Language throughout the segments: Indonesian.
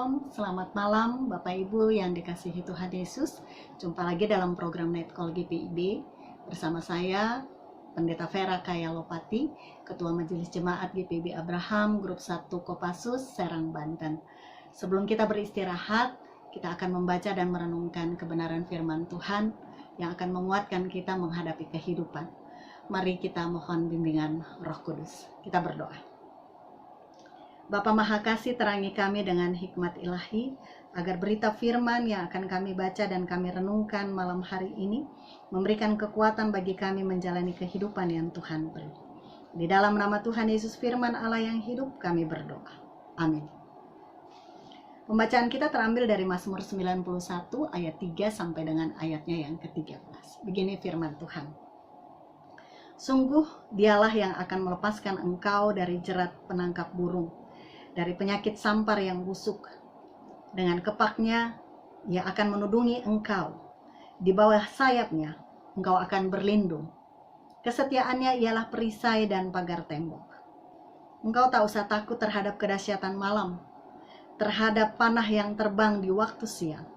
Shalom, selamat malam Bapak Ibu yang dikasihi Tuhan Yesus. Jumpa lagi dalam program Netcall GPIB bersama saya, Pendeta Vera Kayalopati, Ketua Majelis Jemaat GPIB Abraham, Grup 1 Kopassus, Serang, Banten. Sebelum kita beristirahat, kita akan membaca dan merenungkan kebenaran firman Tuhan yang akan menguatkan kita menghadapi kehidupan. Mari kita mohon bimbingan Roh Kudus. Kita berdoa. Bapa Maha Kasih, terangi kami dengan hikmat ilahi, agar berita firman yang akan kami baca dan kami renungkan malam hari ini memberikan kekuatan bagi kami menjalani kehidupan yang Tuhan beri. Di dalam nama Tuhan Yesus firman Allah yang hidup kami berdoa. Amin. Pembacaan kita terambil dari Mazmur 91 ayat 3 sampai dengan ayatnya yang ke-13. Begini firman Tuhan. Sungguh dialah yang akan melepaskan engkau dari jerat penangkap burung, dari penyakit sampar yang busuk. Dengan kepaknya ia akan menudungi engkau. Di bawah sayapnya engkau akan berlindung. Kesetiaannya ialah perisai dan pagar tembok. Engkau tak usah takut terhadap kedahsyatan malam, terhadap panah yang terbang di waktu siang,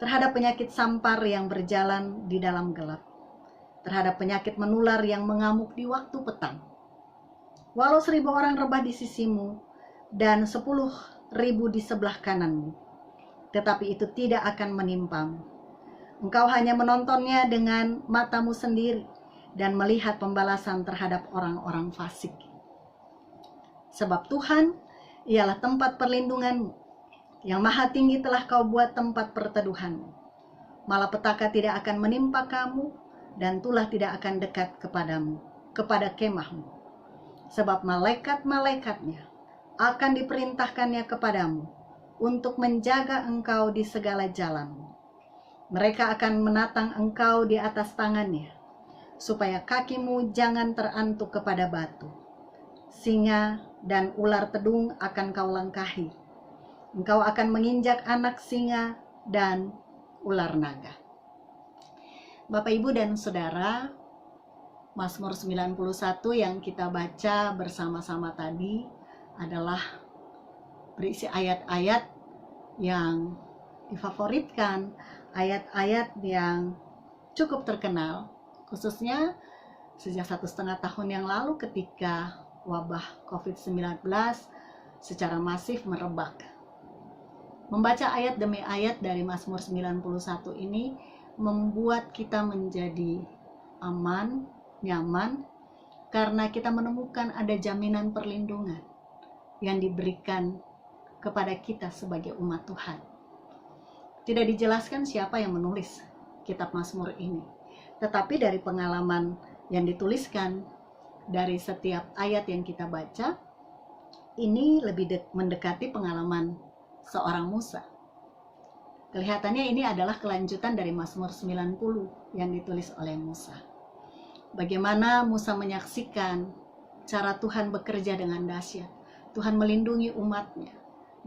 terhadap penyakit sampar yang berjalan di dalam gelap, terhadap penyakit menular yang mengamuk di waktu petang. Walau 1000 orang rebah di sisimu dan 10.000 di sebelah kananmu, tetapi itu tidak akan menimpamu. Engkau hanya menontonnya dengan matamu sendiri dan melihat pembalasan terhadap orang-orang fasik. Sebab Tuhan ialah tempat perlindunganmu, yang maha tinggi telah kau buat tempat perteduhanmu. Malapetaka tidak akan menimpa kamu, dan tulah tidak akan dekat kepadamu, kepada kemahmu. Sebab malaikat-malaikatnya akan diperintahkannya kepadamu untuk menjaga engkau di segala jalanmu. Mereka akan menatang engkau di atas tangannya, supaya kakimu jangan terantuk kepada batu. Singa dan ular tedung akan kau langkahi. Engkau akan menginjak anak singa dan ular naga. Bapak, Ibu, dan Saudara, Mazmur 91 yang kita baca bersama-sama tadi adalah berisi ayat-ayat yang difavoritkan, ayat-ayat yang cukup terkenal, khususnya sejak 1,5 tahun yang lalu ketika wabah COVID-19 secara masif merebak. Membaca ayat demi ayat dari Mazmur 91 ini membuat kita menjadi aman, nyaman, karena kita menemukan ada jaminan perlindungan yang diberikan kepada kita sebagai umat Tuhan. Tidak dijelaskan siapa yang menulis kitab Mazmur ini, tetapi dari pengalaman yang dituliskan dari setiap ayat yang kita baca, ini lebih mendekati pengalaman seorang Musa. Kelihatannya ini adalah kelanjutan dari Mazmur 90 yang ditulis oleh Musa. Bagaimana Musa menyaksikan cara Tuhan bekerja dengan dahsyat. Tuhan melindungi umatnya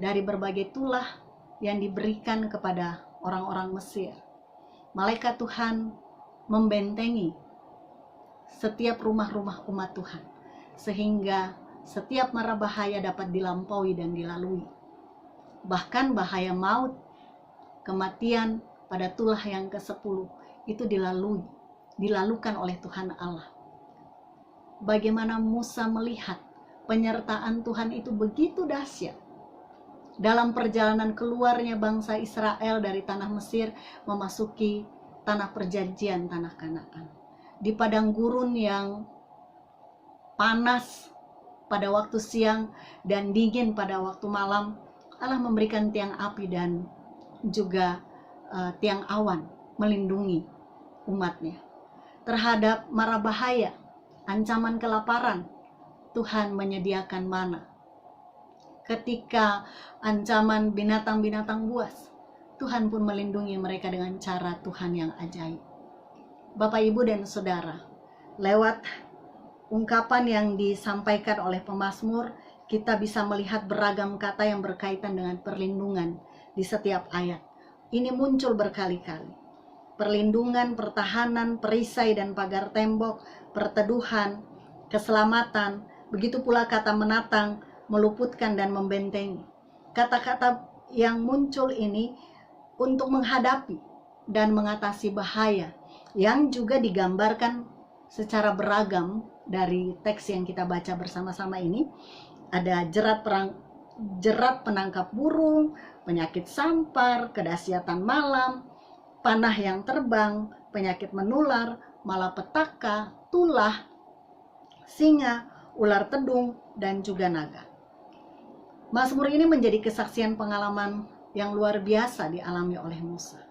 dari berbagai tulah yang diberikan kepada orang-orang Mesir. Malaikat Tuhan membentengi setiap rumah-rumah umat Tuhan, sehingga setiap mara bahaya dapat dilampaui dan dilalui. Bahkan bahaya maut, kematian pada tulah yang ke-10 itu dilalukan oleh Tuhan Allah. Bagaimana Musa melihat penyertaan Tuhan itu begitu dahsyat dalam perjalanan keluarnya bangsa Israel dari tanah Mesir memasuki tanah perjanjian, tanah Kanaan. Di padang gurun yang panas pada waktu siang dan dingin pada waktu malam, Allah memberikan tiang api dan juga tiang awan melindungi umatnya. Terhadap mara bahaya, ancaman kelaparan, Tuhan menyediakan mana. Ketika ancaman binatang-binatang buas, Tuhan pun melindungi mereka dengan cara Tuhan yang ajaib. Bapak, Ibu, dan Saudara, lewat ungkapan yang disampaikan oleh pemazmur, kita bisa melihat beragam kata yang berkaitan dengan perlindungan di setiap ayat. Ini muncul berkali-kali. Perlindungan, pertahanan, perisai dan pagar tembok, perteduhan, keselamatan, begitu pula kata menatang, meluputkan dan membentengi. Kata-kata yang muncul ini untuk menghadapi dan mengatasi bahaya yang juga digambarkan secara beragam dari teks yang kita baca bersama-sama ini. Ada jerat penangkap burung, penyakit sampar, kedahsyatan malam, panah yang terbang, penyakit menular, malapetaka, tulah, singa, ular tedung, dan juga naga. Mazmur ini menjadi kesaksian pengalaman yang luar biasa dialami oleh Musa.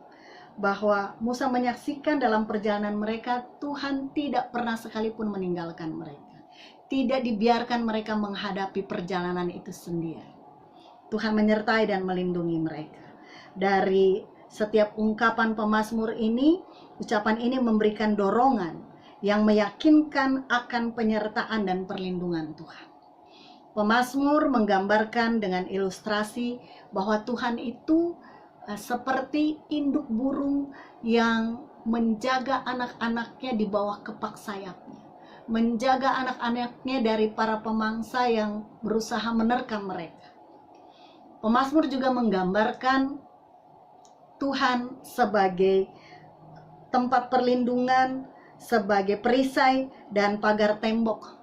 Bahwa Musa menyaksikan dalam perjalanan mereka, Tuhan tidak pernah sekalipun meninggalkan mereka. Tidak dibiarkan mereka menghadapi perjalanan itu sendiri. Tuhan menyertai dan melindungi mereka. Dari setiap ungkapan pemazmur ini, ucapan ini memberikan dorongan yang meyakinkan akan penyertaan dan perlindungan Tuhan. Pemazmur menggambarkan dengan ilustrasi bahwa Tuhan itu seperti induk burung yang menjaga anak-anaknya di bawah kepak sayapnya, menjaga anak-anaknya dari para pemangsa yang berusaha menerkam mereka. Pemazmur juga menggambarkan Tuhan sebagai tempat perlindungan, sebagai perisai dan pagar tembok.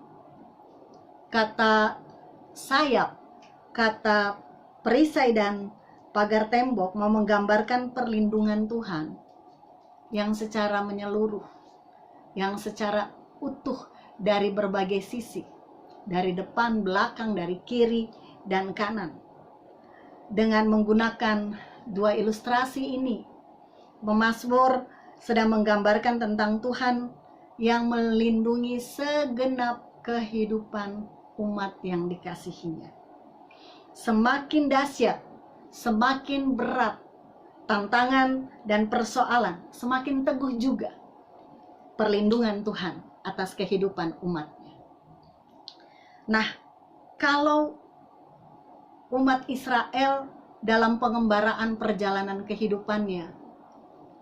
Kata sayap, kata perisai dan pagar tembok mau menggambarkan perlindungan Tuhan yang secara menyeluruh, yang secara utuh dari berbagai sisi, dari depan, belakang, dari kiri dan kanan. Dengan menggunakan dua ilustrasi ini, pemazmur sedang menggambarkan tentang Tuhan yang melindungi segenap kehidupan umat yang dikasihinya. Semakin dahsyat, semakin berat tantangan dan persoalan, semakin teguh juga perlindungan Tuhan atas kehidupan umatnya. Nah, kalau umat Israel dalam pengembaraan perjalanan kehidupannya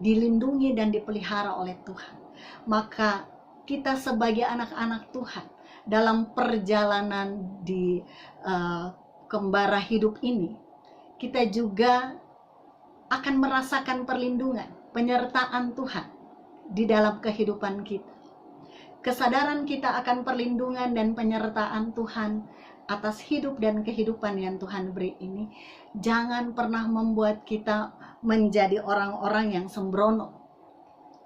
dilindungi dan dipelihara oleh Tuhan, maka kita sebagai anak-anak Tuhan dalam perjalanan di kembara hidup ini, kita juga akan merasakan perlindungan, penyertaan Tuhan di dalam kehidupan kita. Kesadaran kita akan perlindungan dan penyertaan Tuhan atas hidup dan kehidupan yang Tuhan beri ini jangan pernah membuat kita menjadi orang-orang yang sembrono,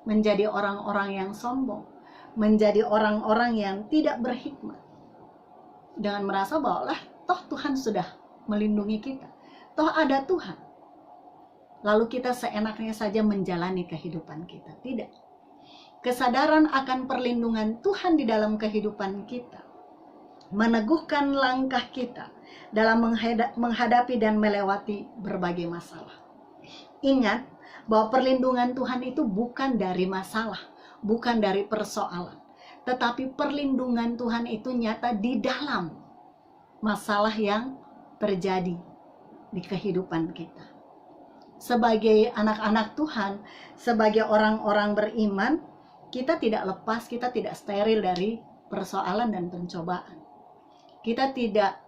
menjadi orang-orang yang sombong, menjadi orang-orang yang tidak berhikmat, dengan merasa bahwa toh Tuhan sudah melindungi kita, toh ada Tuhan, lalu kita seenaknya saja menjalani kehidupan kita. Tidak. Kesadaran akan perlindungan Tuhan di dalam kehidupan kita meneguhkan langkah kita dalam menghadapi dan melewati berbagai masalah. Ingat bahwa perlindungan Tuhan itu bukan dari masalah, bukan dari persoalan, tetapi perlindungan Tuhan itu nyata di dalam masalah yang terjadi di kehidupan kita. Sebagai anak-anak Tuhan, sebagai orang-orang beriman, kita tidak lepas, kita tidak steril dari persoalan dan pencobaan. Kita tidak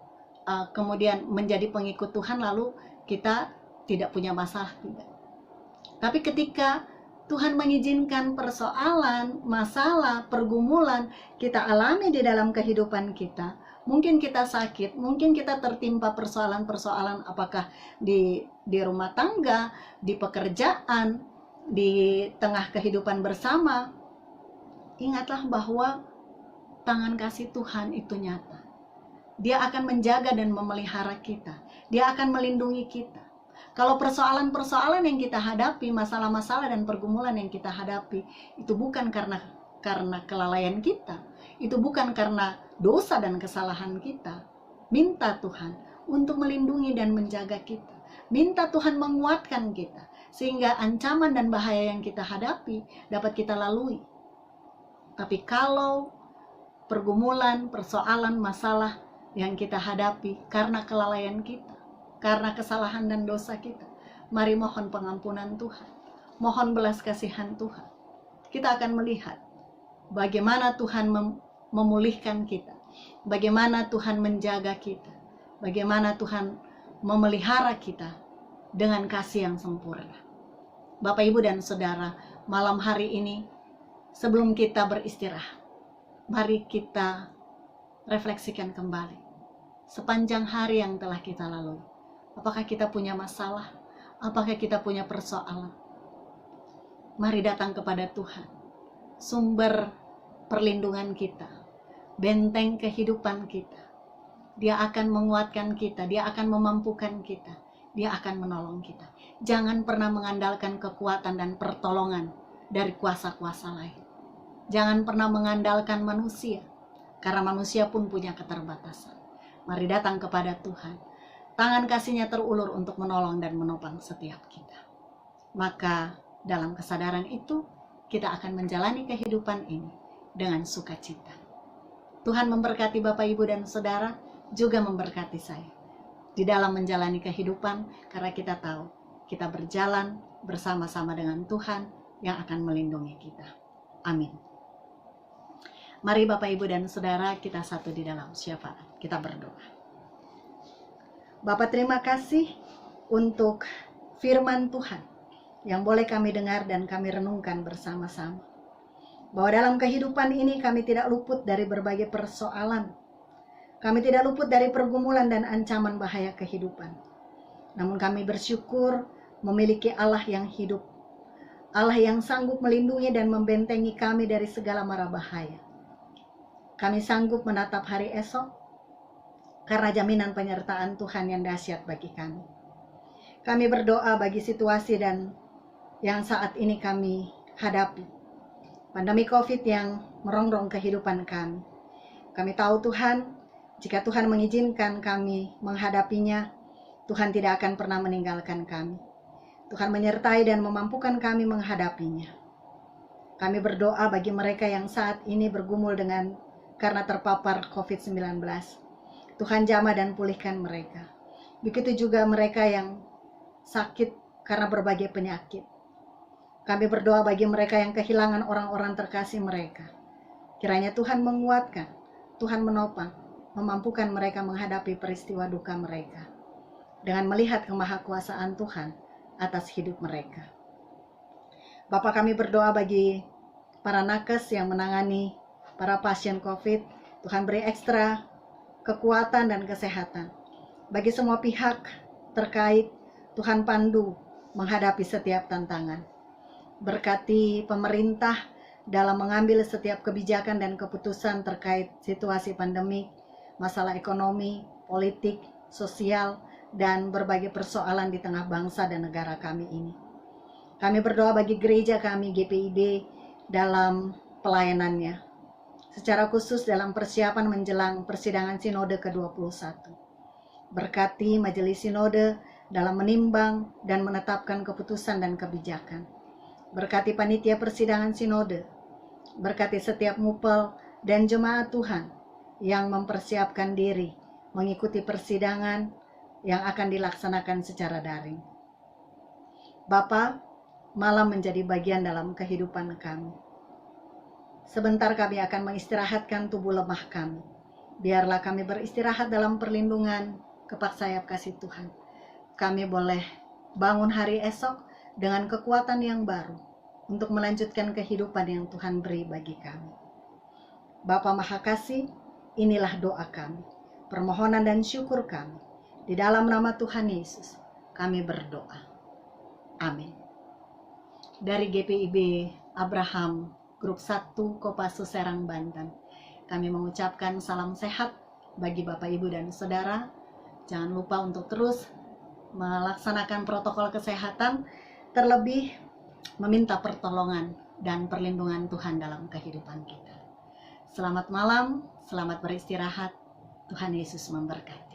kemudian menjadi pengikut Tuhan lalu kita tidak punya masalah, tidak. Tapi ketika Tuhan mengizinkan persoalan, masalah, pergumulan kita alami di dalam kehidupan kita, mungkin kita sakit, mungkin kita tertimpa persoalan-persoalan, apakah di rumah tangga, di pekerjaan, di tengah kehidupan bersama. Ingatlah bahwa tangan kasih Tuhan itu nyata. Dia akan menjaga dan memelihara kita. Dia akan melindungi kita. Kalau persoalan-persoalan yang kita hadapi, masalah-masalah dan pergumulan yang kita hadapi, itu bukan karena kelalaian kita. Itu bukan karena dosa dan kesalahan kita. Minta Tuhan untuk melindungi dan menjaga kita. Minta Tuhan menguatkan kita, sehingga ancaman dan bahaya yang kita hadapi dapat kita lalui. Tapi kalau pergumulan, persoalan, masalah yang kita hadapi karena kelalaian kita, karena kesalahan dan dosa kita, mari mohon pengampunan Tuhan, mohon belas kasihan Tuhan. Kita akan melihat bagaimana Tuhan memulihkan kita, bagaimana Tuhan menjaga kita, bagaimana Tuhan memelihara kita dengan kasih yang sempurna. Bapak, Ibu, dan Saudara, malam hari ini sebelum kita beristirahat, mari kita refleksikan kembali sepanjang hari yang telah kita lalui. Apakah kita punya masalah? Apakah kita punya persoalan? Mari datang kepada Tuhan, sumber perlindungan kita, benteng kehidupan kita. Dia akan menguatkan kita, Dia akan memampukan kita, Dia akan menolong kita. Jangan pernah mengandalkan kekuatan dan pertolongan dari kuasa-kuasa lain. Jangan pernah mengandalkan manusia, karena manusia pun punya keterbatasan. Mari datang kepada Tuhan. Tangan kasih-Nya terulur untuk menolong dan menopang setiap kita. Maka dalam kesadaran itu, kita akan menjalani kehidupan ini dengan sukacita. Tuhan memberkati Bapak, Ibu, dan Saudara, juga memberkati saya di dalam menjalani kehidupan, karena kita tahu kita berjalan bersama-sama dengan Tuhan yang akan melindungi kita. Amin. Mari Bapak, Ibu, dan Saudara, kita satu di dalam syafaat. Kita berdoa. Bapak, terima kasih untuk firman Tuhan yang boleh kami dengar dan kami renungkan bersama-sama. Bahwa dalam kehidupan ini kami tidak luput dari berbagai persoalan. Kami tidak luput dari pergumulan dan ancaman bahaya kehidupan. Namun kami bersyukur memiliki Allah yang hidup. Allah yang sanggup melindungi dan membentengi kami dari segala mara bahaya. Kami sanggup menatap hari esok karena jaminan penyertaan Tuhan yang dahsyat bagi kami. Kami berdoa bagi situasi dan yang saat ini kami hadapi. Pandemi COVID yang merongrong kehidupan kami. Kami tahu Tuhan, jika Tuhan mengizinkan kami menghadapinya, Tuhan tidak akan pernah meninggalkan kami. Tuhan menyertai dan memampukan kami menghadapinya. Kami berdoa bagi mereka yang saat ini bergumul karena terpapar COVID-19. Tuhan jamah dan pulihkan mereka. Begitu juga mereka yang sakit karena berbagai penyakit. Kami berdoa bagi mereka yang kehilangan orang-orang terkasih mereka. Kiranya Tuhan menguatkan, Tuhan menopang, memampukan mereka menghadapi peristiwa duka mereka. Dengan melihat kemahakuasaan Tuhan atas hidup mereka. Bapa, kami berdoa bagi para nakes yang menangani para pasien COVID. Tuhan beri ekstra kekuatan dan kesehatan. Bagi semua pihak terkait, Tuhan pandu menghadapi setiap tantangan. Berkati pemerintah dalam mengambil setiap kebijakan dan keputusan terkait situasi pandemik, masalah ekonomi, politik, sosial, dan berbagai persoalan di tengah bangsa dan negara kami ini. Kami berdoa bagi gereja kami GPIB dalam pelayanannya, secara khusus dalam persiapan menjelang persidangan sinode ke-21. Berkati majelis sinode dalam menimbang dan menetapkan keputusan dan kebijakan. Berkati panitia persidangan sinode. Berkati setiap mupel dan jemaat Tuhan yang mempersiapkan diri mengikuti persidangan yang akan dilaksanakan secara daring. Bapa, malam menjadi bagian dalam kehidupan kami. Sebentar kami akan mengistirahatkan tubuh lemah kami. Biarlah kami beristirahat dalam perlindungan kepak sayap kasih Tuhan. Kami boleh bangun hari esok dengan kekuatan yang baru untuk melanjutkan kehidupan yang Tuhan beri bagi kami. Bapa Maha Kasih, inilah doa kami, permohonan dan syukur kami. Di dalam nama Tuhan Yesus, kami berdoa. Amin. Dari GPIB Abraham, Grup 1 Kopassus Serang, Banten, kami mengucapkan salam sehat bagi Bapak, Ibu, dan Saudara. Jangan lupa untuk terus melaksanakan protokol kesehatan, terlebih meminta pertolongan dan perlindungan Tuhan dalam kehidupan kita. Selamat malam, selamat beristirahat. Tuhan Yesus memberkati.